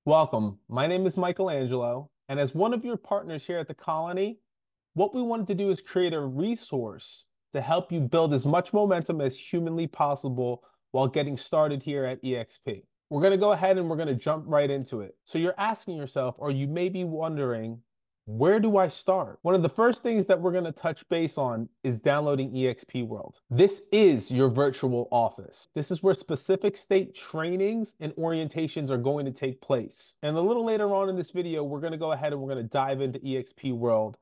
Welcome. My name is Michelangelo, and as one of your partners here at the Colony, what we wanted to do is create a resource to help you build as much momentum as humanly possible while getting started here at eXp. We're going to go ahead and we're going to jump right into it. So you're asking yourself, or you may be wondering, where do I start? One of the first things that we're going to touch base on is downloading eXp World. This is your virtual office. This is where specific state trainings and orientations are going to take place. And a little later on in this video, we're going to go ahead and we're going to dive into eXp World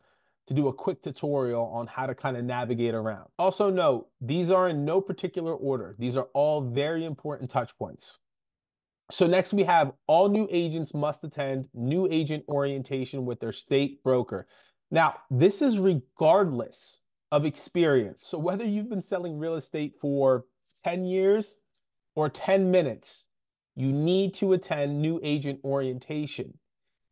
to do a quick tutorial on how to kind of navigate around. Also note, these are in no particular order. These are all very important touch points. So next we have all new agents must attend new agent orientation with their state broker. Now, this is regardless of experience. So whether you've been selling real estate for 10 years or 10 minutes, you need to attend new agent orientation.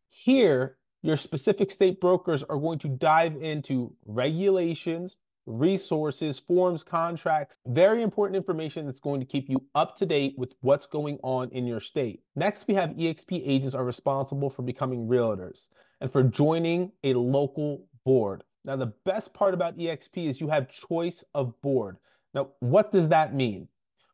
Here, your specific state brokers are going to dive into regulations, resources, forms, contracts, very important information that's going to keep you up to date with what's going on in your state. Next, we have eXp agents are responsible for becoming realtors and for joining a local board. Now, the best part about eXp is you have choice of board. Now, what does that mean?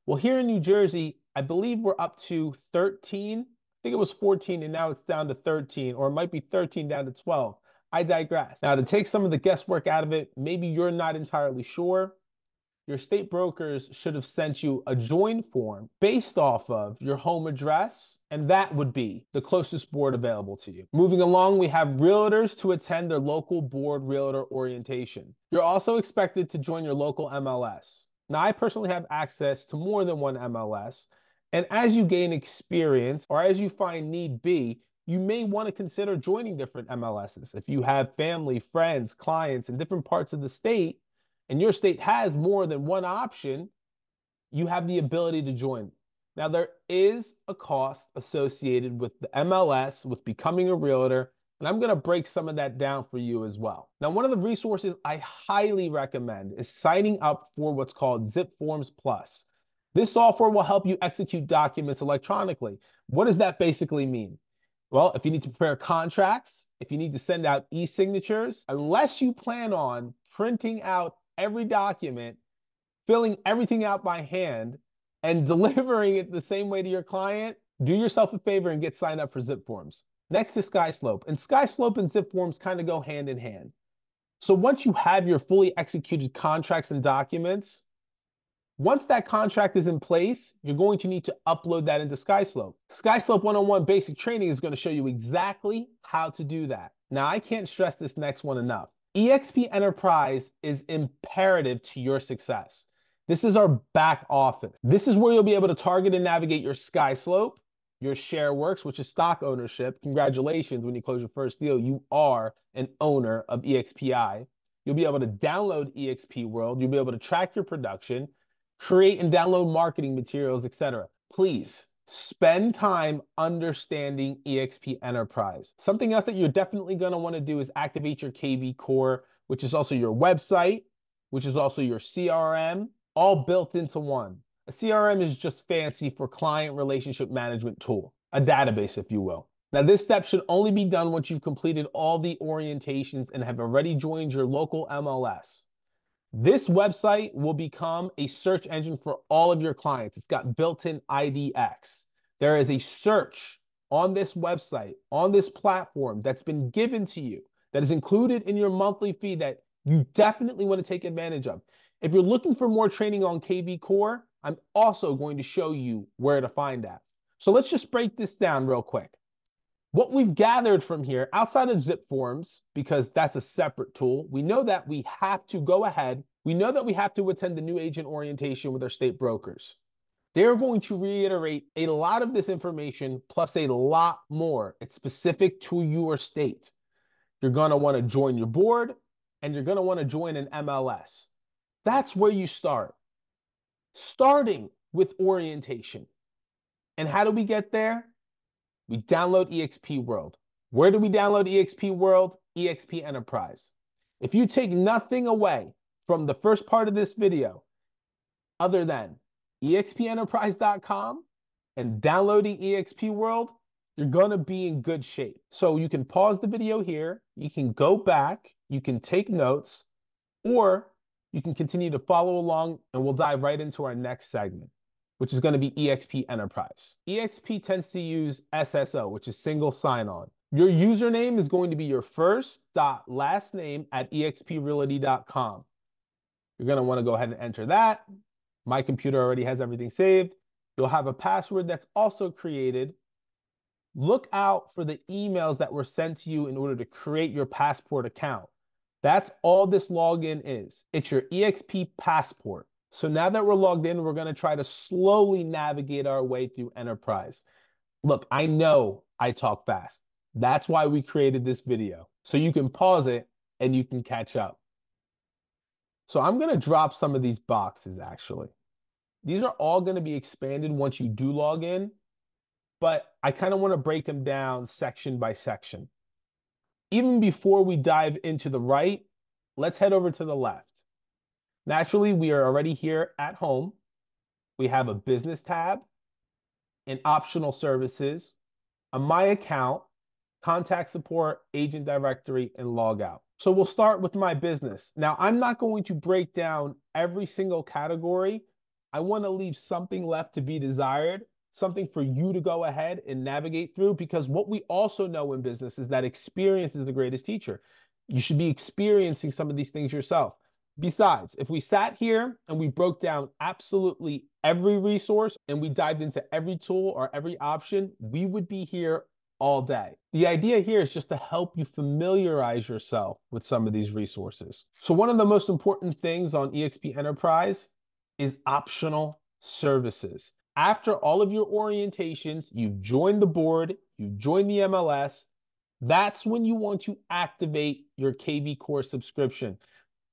Well, here in New Jersey, I believe we're up to 13. I think it was 14 and now it's down to 13, or it might be 13 down to 12. I digress. Now, to take some of the guesswork out of it, maybe you're not entirely sure. Your state brokers should have sent you a join form based off of your home address, and that would be the closest board available to you. Moving along, we have realtors to attend their local board realtor orientation. You're also expected to join your local MLS. Now, I personally have access to more than one MLS, and as you gain experience or as you find need be, you may want to consider joining different MLSs. If you have family, friends, clients in different parts of the state, and your state has more than one option, you have the ability to join. Now, there is a cost associated with the MLS, with becoming a realtor, and I'm going to break some of that down for you as well. Now, one of the resources I highly recommend is signing up for what's called Zip Forms Plus. This software will help you execute documents electronically. What does that basically mean? Well, if you need to prepare contracts, if you need to send out e-signatures, unless you plan on printing out every document, filling everything out by hand, and delivering it the same way to your client, do yourself a favor and get signed up for Zip Forms. Next is SkySlope. And SkySlope and Zip Forms kind of go hand in hand. So once you have your fully executed contracts and documents, once that contract is in place, you're going to need to upload that into SkySlope. SkySlope 101 basic training is going to show you exactly how to do that. Now, I can't stress this next one enough. eXp Enterprise is imperative to your success. This is our back office. This is where you'll be able to target and navigate your SkySlope, your ShareWorks, which is stock ownership. Congratulations, when you close your first deal, you are an owner of EXPI. You'll be able to download eXp World. You'll be able to track your production, create and download marketing materials, etc. Please spend time understanding eXp Enterprise. Something else that you're definitely going to want to do is activate your KV Core, which is also your website, which is also your CRM, all built into one. A CRM is just fancy for client relationship management tool, a database, if you will. Now, this step should only be done once you've completed all the orientations and have already joined your local MLS. This website will become a search engine for all of your clients. It's got built-in IDX. There is a search on this website, on this platform that's been given to you, that is included in your monthly fee that you definitely want to take advantage of. If you're looking for more training on KV Core, I'm also going to show you where to find that. So let's just break this down real quick. What we've gathered from here, outside of Zip Forms, because that's a separate tool, we know that we have to go ahead. We know that we have to attend the new agent orientation with our state brokers. They're going to reiterate a lot of this information plus a lot more. It's specific to your state. You're going to want to join your board and you're going to want to join an MLS. That's where you start. Starting with orientation. And how do we get there? We download eXp World. Where do we download eXp World? eXp Enterprise. If you take nothing away from the first part of this video, other than expenterprise.com and downloading eXp World, you're going to be in good shape. So you can pause the video here, you can go back, you can take notes, or you can continue to follow along and we'll dive right into our next segment, which is going to be eXp Enterprise. eXp tends to use SSO, which is single sign-on. Your username is going to be your first dot last name at exprealty.com. You're going to want to go ahead and enter that. My computer already has everything saved. You'll have a password that's also created. Look out for the emails that were sent to you in order to create your passport account. That's all this login is. It's your eXp passport. So now that we're logged in, we're going to try to slowly navigate our way through Enterprise. Look, I know I talk fast. That's why we created this video. So you can pause it and you can catch up. So I'm going to drop some of these boxes actually. These are all going to be expanded once you do log in, but I kind of want to break them down section by section. Even before we dive into the right, let's head over to the left. Naturally, we are already here at home. We have a business tab, an optional services, a my account, contact support, agent directory, and log out. So we'll start with my business. Now, I'm not going to break down every single category. I want to leave something left to be desired, something for you to go ahead and navigate through, because what we also know in business is that experience is the greatest teacher. You should be experiencing some of these things yourself. Besides, if we sat here and we broke down absolutely every resource and we dived into every tool or every option, we would be here all day. The idea here is just to help you familiarize yourself with some of these resources. So one of the most important things on eXp Enterprise is optional services. After all of your orientations, you've joined the board, you've joined the MLS, that's when you want to activate your KV Core subscription.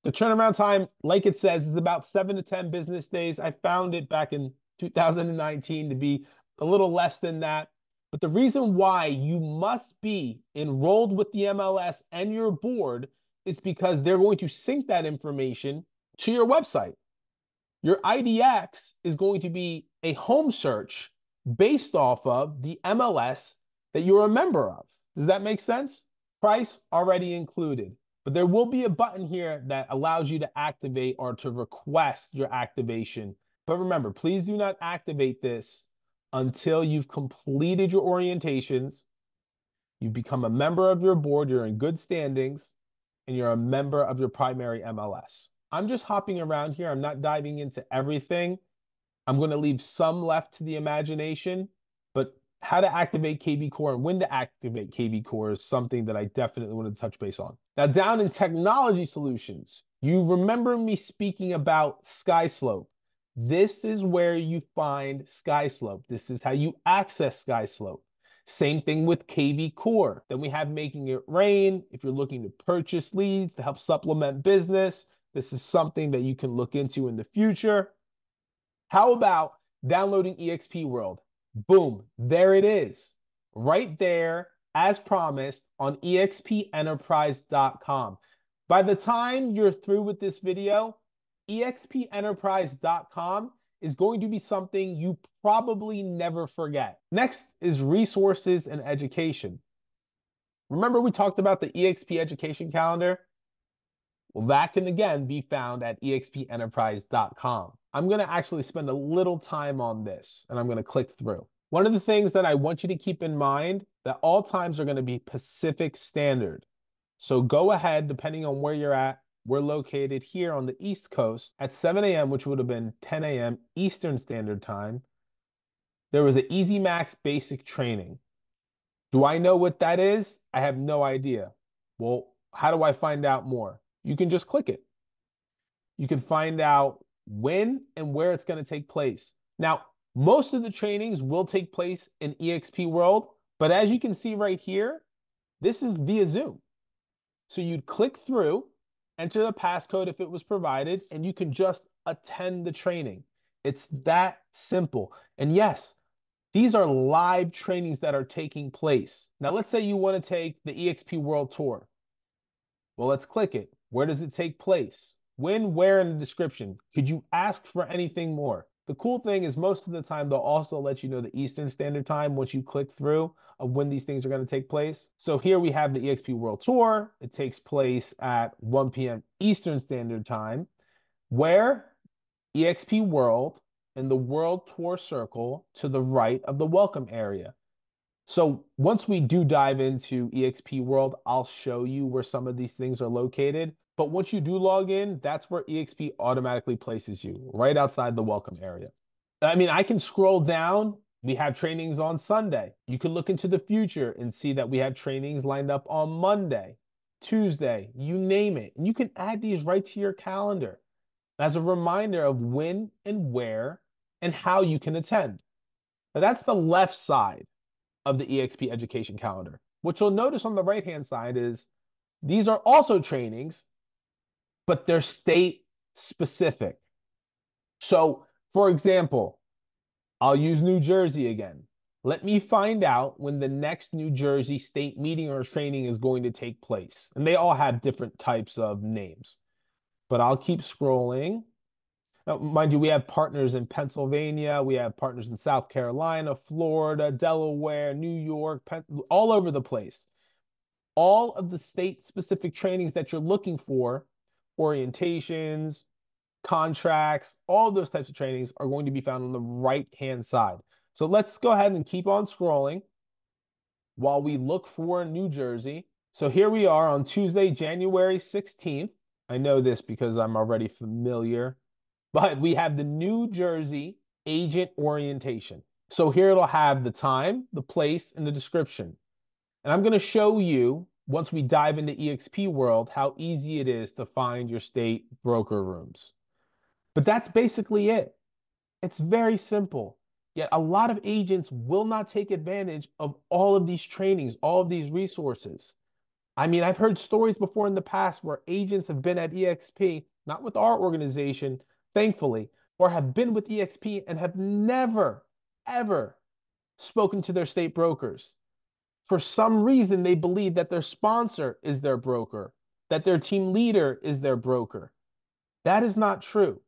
The turnaround time, like it says, is about 7 to 10 business days. I found it back in 2019 to be a little less than that. But the reason why you must be enrolled with the MLS and your board is because they're going to sync that information to your website. Your IDX is going to be a home search based off of the MLS that you're a member of. Does that make sense? Price already included. But there will be a button here that allows you to activate or to request your activation. But remember, please do not activate this until you've completed your orientations, you've become a member of your board, you're in good standings, and you're a member of your primary MLS. I'm just hopping around here. I'm not diving into everything. I'm going to leave some left to the imagination, but how to activate KV Core and when to activate KV Core is something that I definitely want to touch base on. Now, down in technology solutions, you remember me speaking about SkySlope. This is where you find SkySlope. This is how you access SkySlope. Same thing with KV Core. Then we have Making It Rain. If you're looking to purchase leads to help supplement business, this is something that you can look into in the future. How about downloading eXp World? Boom, there it is. Right there, as promised, on expenterprise.com. By the time you're through with this video, expenterprise.com is going to be something you probably never forget. Next is resources and education. Remember we talked about the eXp education calendar? Well, that can again be found at expenterprise.com. I'm going to actually spend a little time on this and I'm going to click through. One of the things that I want you to keep in mind that all times are going to be Pacific Standard. So go ahead, depending on where you're at, we're located here on the East Coast at 7 a.m., which would have been 10 a.m. Eastern Standard Time. There was an Easy Max basic training. Do I know what that is? I have no idea. Well, how do I find out more? You can just click it. You can find out when and where it's going to take place. Now, most of the trainings will take place in eXp World, but as you can see right here, this is via Zoom. So you'd click through, enter the passcode if it was provided, and you can just attend the training. It's that simple. And yes, these are live trainings that are taking place. Now, let's say you want to take the eXp World Tour. Well, let's click it. Where does it take place? When, where, in the description. Could you ask for anything more? The cool thing is most of the time they'll also let you know the Eastern Standard Time once you click through of when these things are going to take place. So here we have the eXp World Tour. It takes place at 1 p.m. Eastern Standard Time, where eXp World and the World Tour circle to the right of the welcome area. So once we do dive into eXp World, I'll show you where some of these things are located. But once you do log in, that's where eXp automatically places you, right outside the welcome area. I mean, I can scroll down. We have trainings on Sunday. You can look into the future and see that we have trainings lined up on Monday, Tuesday, you name it. And you can add these right to your calendar as a reminder of when and where and how you can attend. Now, that's the left side of the eXp education calendar. What you'll notice on the right-hand side is these are also trainings, but they're state specific. So, for example, I'll use New Jersey again. Let me find out when the next New Jersey state meeting or training is going to take place. And they all have different types of names, but I'll keep scrolling. Now, mind you, we have partners in Pennsylvania, we have partners in South Carolina, Florida, Delaware, New York, all over the place. All of the state-specific trainings that you're looking for, orientations, contracts, all those types of trainings are going to be found on the right-hand side. So let's go ahead and keep on scrolling while we look for New Jersey. So here we are on Tuesday, January 16th. I know this because I'm already familiar, but we have the New Jersey agent orientation. So here it'll have the time, the place, and the description. And I'm going to show you, once we dive into eXp World, how easy it is to find your state broker rooms. But that's basically it. It's very simple. Yet a lot of agents will not take advantage of all of these trainings, all of these resources. I mean, I've heard stories before in the past where agents have been at eXp, not with our organization, thankfully, or have been with eXp and have never, ever spoken to their state brokers. For some reason, they believe that their sponsor is their broker, that their team leader is their broker. That is not true.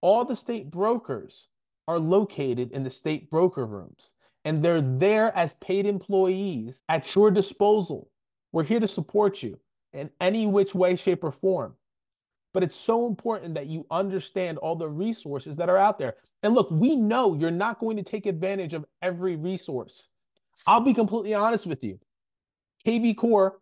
All the state brokers are located in the state broker rooms, and they're there as paid employees at your disposal. We're here to support you in any which way, shape, or form. But it's so important that you understand all the resources that are out there. And look, we know you're not going to take advantage of every resource. I'll be completely honest with you. KV Core,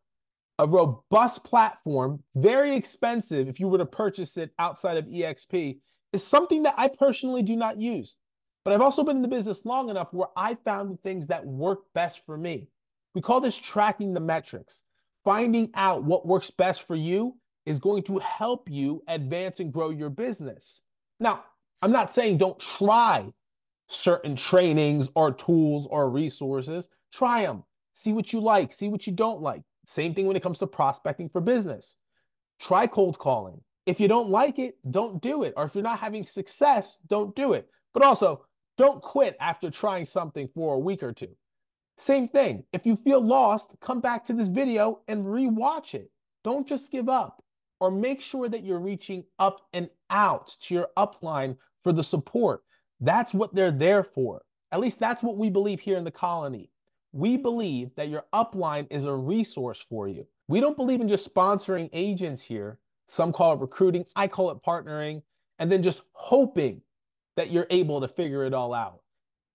a robust platform, very expensive if you were to purchase it outside of eXp, is something that I personally do not use. But I've also been in the business long enough where I found things that work best for me. We call this tracking the metrics. Finding out what works best for you is going to help you advance and grow your business. Now, I'm not saying don't try certain trainings or tools or resources. Try them. See what you like, see what you don't like. Same thing when it comes to prospecting for business. Try cold calling. If you don't like it, don't do it. Or if you're not having success, don't do it. But also, don't quit after trying something for a week or two. Same thing. If you feel lost, come back to this video and rewatch it. Don't just give up. Or make sure that you're reaching up and out to your upline for the support. That's what they're there for. At least that's what we believe here in the colony. We believe that your upline is a resource for you. We don't believe in just sponsoring agents here. Some call it recruiting. I call it partnering. And then just hoping that you're able to figure it all out.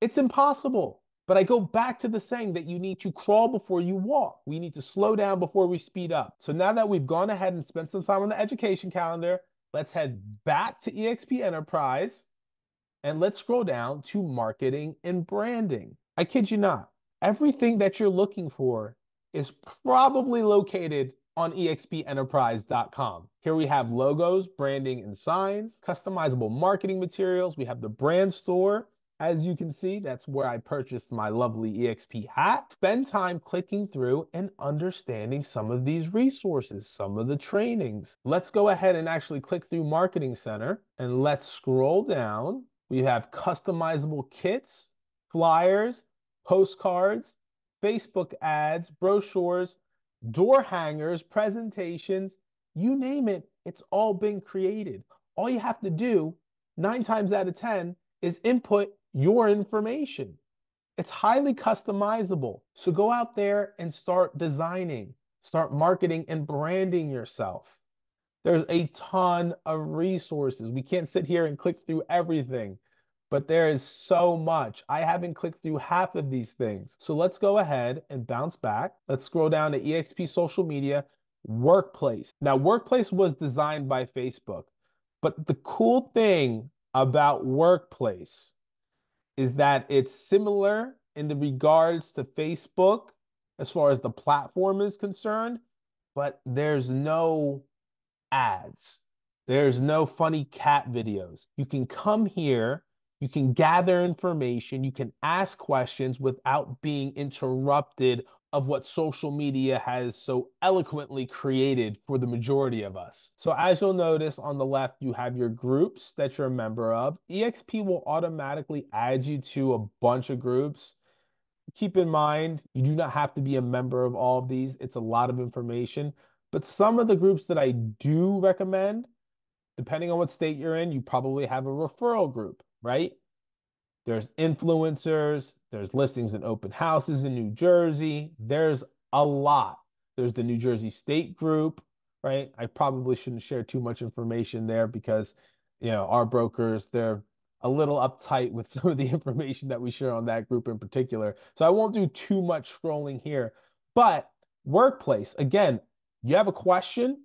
It's impossible. But I go back to the saying that you need to crawl before you walk. We need to slow down before we speed up. So now that we've gone ahead and spent some time on the education calendar, let's head back to eXp Enterprise and let's scroll down to marketing and branding. I kid you not. Everything that you're looking for is probably located on expenterprise.com. Here we have logos, branding, and signs, customizable marketing materials. We have the brand store. As you can see, that's where I purchased my lovely eXp hat. Spend time clicking through and understanding some of these resources, some of the trainings. Let's go ahead and actually click through Marketing Center and let's scroll down. We have customizable kits, flyers, postcards, Facebook ads, brochures, door hangers, presentations, you name it, it's all been created. All you have to do, 9 times out of 10, is input your information. It's highly customizable. So go out there and start designing, start marketing and branding yourself. There's a ton of resources. We can't sit here and click through everything, but there is so much. I haven't clicked through half of these things. So let's go ahead and bounce back. Let's scroll down to eXp social media, workplace. Now, workplace was designed by Facebook, but the cool thing about workplace is that it's similar in the regards to Facebook as far as the platform is concerned, but there's no ads. There's no funny cat videos. You can come here, you can gather information, you can ask questions without being interrupted of what social media has so eloquently created for the majority of us. So as you'll notice on the left, you have your groups that you're a member of. eXp will automatically add you to a bunch of groups. Keep in mind, you do not have to be a member of all of these. It's a lot of information. But some of the groups that I do recommend, depending on what state you're in, you probably have a referral group, right? There's influencers, there's listings and open houses in New Jersey. There's a lot. There's the New Jersey State group, right? I probably shouldn't share too much information there because, our brokers, they're a little uptight with some of the information that we share on that group in particular. So I won't do too much scrolling here. But workplace, again, you have a question,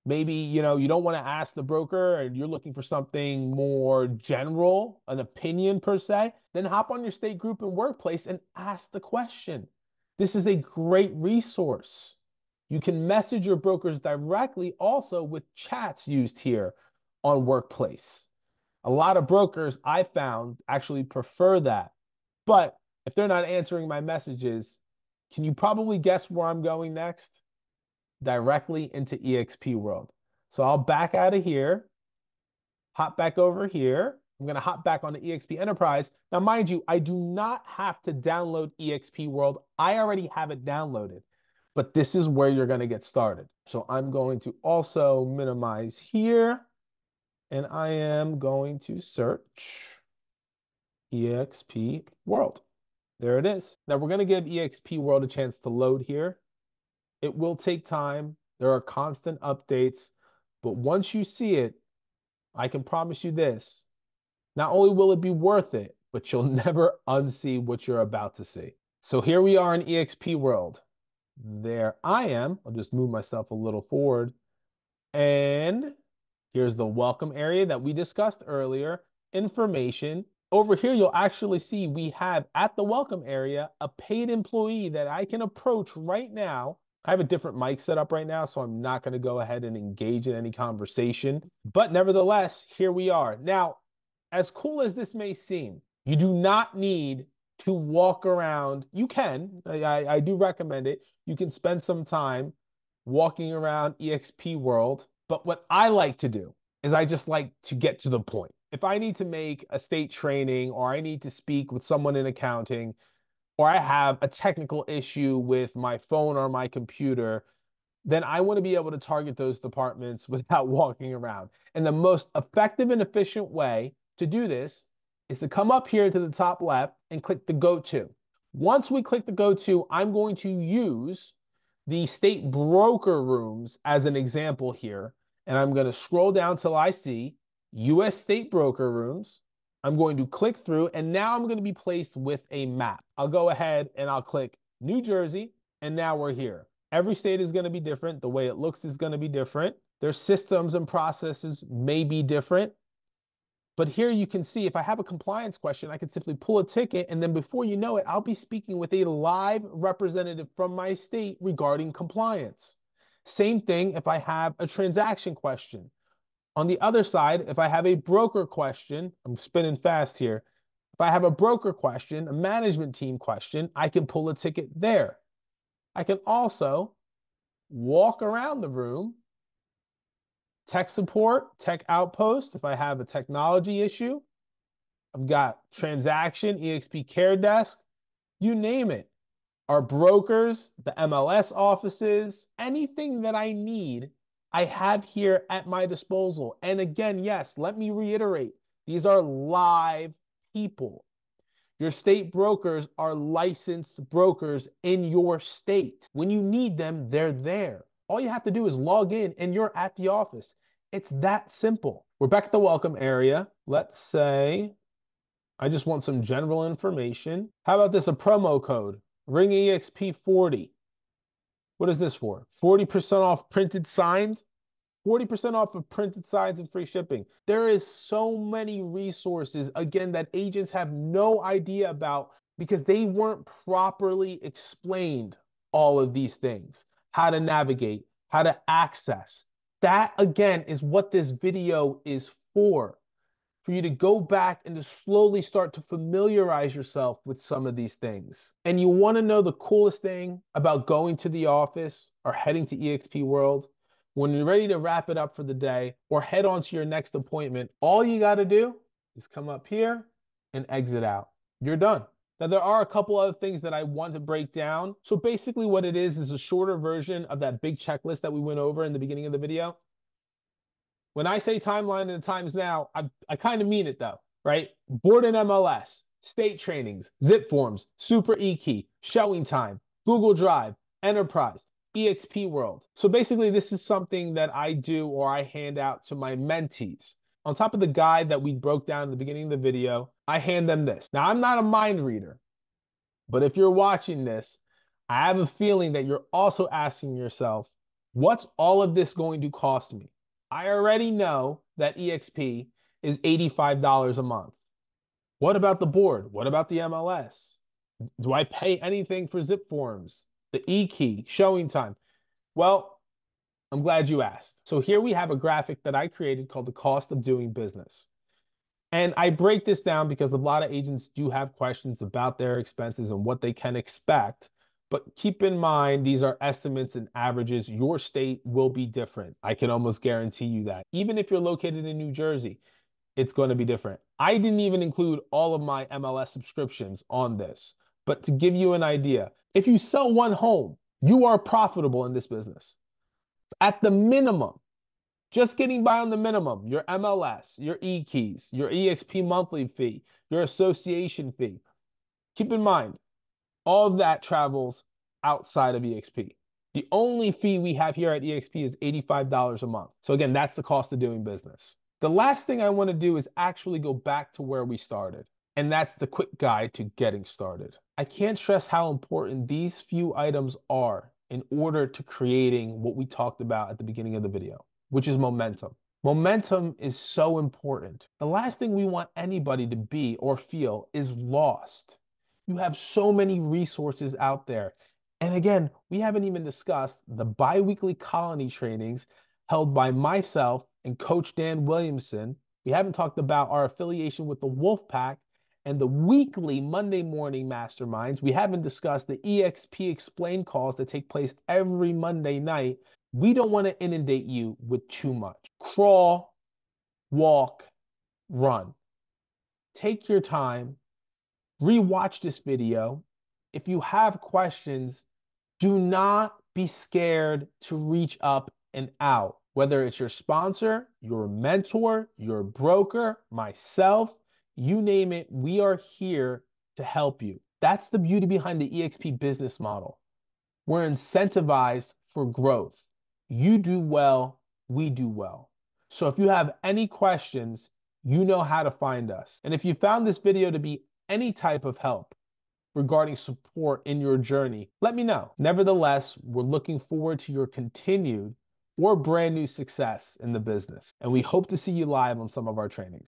maybe you don't want to ask the broker and you're looking for something more general, an opinion per se, then hop on your state group and workplace and ask the question. This is a great resource. You can message your brokers directly also with chats used here on workplace. A lot of brokers I found actually prefer that, but if they're not answering my messages, can you probably guess where I'm going next? Directly into eXp World. So I'll back out of here, hop back over here. I'm going to hop back on the eXp Enterprise. Now, mind you, I do not have to download eXp World. I already have it downloaded, but this is where you're going to get started. So I'm going to also minimize here, and I am going to search eXp World. There it is. Now we're going to give eXp World a chance to load here. It will take time. There are constant updates, but once you see it, I can promise you this. Not only will it be worth it, but you'll never unsee what you're about to see. So here we are in eXp World. There I am. I'll just move myself a little forward. And here's the welcome area that we discussed earlier. Information. Over here, you'll actually see we have at the welcome area a paid employee that I can approach right now. I have a different mic set up right now, so I'm not going to go ahead and engage in any conversation. But nevertheless, here we are. Now, as cool as this may seem, you do not need to walk around. You can. I do recommend it. You can spend some time walking around eXp World. But what I like to do is I just like to get to the point. If I need to make a state training or I need to speak with someone in accounting, or I have a technical issue with my phone or my computer, then I want to be able to target those departments without walking around. And the most effective and efficient way to do this is to come up here to the top left and click the Go To. Once we click the Go To, I'm going to use the state broker rooms as an example here. And I'm going to scroll down till I see US state broker rooms. I'm going to click through, and now I'm going to be placed with a map. I'll go ahead and I'll click New Jersey, and now we're here. Every state is going to be different. The way it looks is going to be different. Their systems and processes may be different. But here you can see if I have a compliance question, I can simply pull a ticket, and then before you know it, I'll be speaking with a live representative from my state regarding compliance. Same thing if I have a transaction question. On the other side, if I have a broker question, I'm spinning fast here. If I have a broker question, a management team question, I can pull a ticket there. I can also walk around the room, tech support, tech outpost, if I have a technology issue. I've got transaction, eXp care desk, you name it. Our brokers, the MLS offices, anything that I need, I have here at my disposal. And again, yes, let me reiterate, these are live people. Your state brokers are licensed brokers in your state. When you need them, they're there. All you have to do is log in and you're at the office. It's that simple. We're back at the welcome area. Let's say I just want some general information. How about this, a promo code, Ring EXP 40. What is this for? 40% off printed signs? 40% off of printed signs and free shipping. There is so many resources, again, that agents have no idea about because they weren't properly explained all of these things, how to navigate, how to access. That, again, is what this video is for you to go back and to slowly start to familiarize yourself with some of these things. And you want to know the coolest thing about going to the office or heading to eXp World? When you're ready to wrap it up for the day or head on to your next appointment, all you got to do is come up here and exit out. You're done. Now, there are a couple other things that I want to break down. So basically what it is a shorter version of that big checklist that we went over in the beginning of the video. When I say timeline and the times now, I kind of mean it though, right? Board and MLS, state trainings, zip forms, super e-key, showing time, Google Drive, enterprise, eXp World. So basically this is something that I do or I hand out to my mentees. On top of the guide that we broke down in the beginning of the video, I hand them this. Now I'm not a mind reader, but if you're watching this, I have a feeling that you're also asking yourself, what's all of this going to cost me? I already know that eXp is $85 a month. What about the board? What about the MLS? Do I pay anything for zip forms, the e-key, showing time? Well, I'm glad you asked. So here we have a graphic that I created called the cost of doing business. And I break this down because a lot of agents do have questions about their expenses and what they can expect. But keep in mind, these are estimates and averages. Your state will be different. I can almost guarantee you that. Even if you're located in New Jersey, it's going to be different. I didn't even include all of my MLS subscriptions on this. But to give you an idea, if you sell one home, you are profitable in this business. At the minimum, just getting by on the minimum, your MLS, your e-keys, your eXp monthly fee, your association fee. Keep in mind, all of that travels outside of eXp. The only fee we have here at eXp is $85 a month. So again, that's the cost of doing business. The last thing I want to do is actually go back to where we started. And that's the quick guide to getting started. I can't stress how important these few items are in order to creating what we talked about at the beginning of the video, which is momentum. Momentum is so important. The last thing we want anybody to be or feel is lost. You have so many resources out there. And again, we haven't even discussed the bi-weekly colony trainings held by myself and Coach Dan Williamson. We haven't talked about our affiliation with the Wolfpack and the weekly Monday morning masterminds. We haven't discussed the eXp Explain calls that take place every Monday night. We don't want to inundate you with too much. Crawl, walk, run. Take your time, rewatch this video. If you have questions, do not be scared to reach up and out. Whether it's your sponsor, your mentor, your broker, myself, you name it, we are here to help you. That's the beauty behind the eXp business model. We're incentivized for growth. You do well, we do well. So if you have any questions, you know how to find us. And if you found this video to be any type of help regarding support in your journey, let me know. Nevertheless, we're looking forward to your continued or brand new success in the business. And we hope to see you live on some of our trainings.